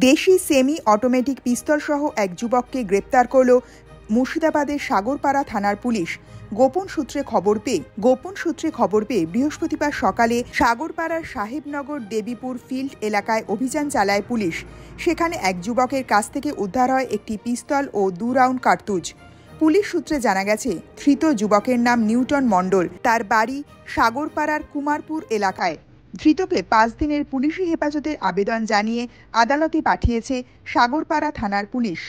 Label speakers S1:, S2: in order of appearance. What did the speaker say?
S1: দেশি semi automatic পিস্তল সহ এক যুবককে গ্রেপ্তার করল মুর্শিদাবাদের সাগরপাড়া থানার পুলিশ। গোপন সূত্রে খবর পেয়ে বৃহস্পতিবার সকালে সাগরপাড়ার সাহেবনগর দেবীপুর ফিল্ড এলাকায় অভিযান চালায় পুলিশ। সেখানে এক যুবকের কাছ থেকে উদ্ধার হয় একটি পিস্তল ও 2 রাউন্ড কার্তুজ। পুলিশ সূত্রে জানা গেছে, ধৃত যুবকের নাম নিউটন মণ্ডল। তার বাড়ি সাগরপাড়ার কুমারপুর এলাকায়। ধৃতকে 5 দিনের পুলিশি হেফাজতের আবেদন জানিয়ে আদালতে পাঠিয়েছে সাগরপাড়া থানার পুলিশ।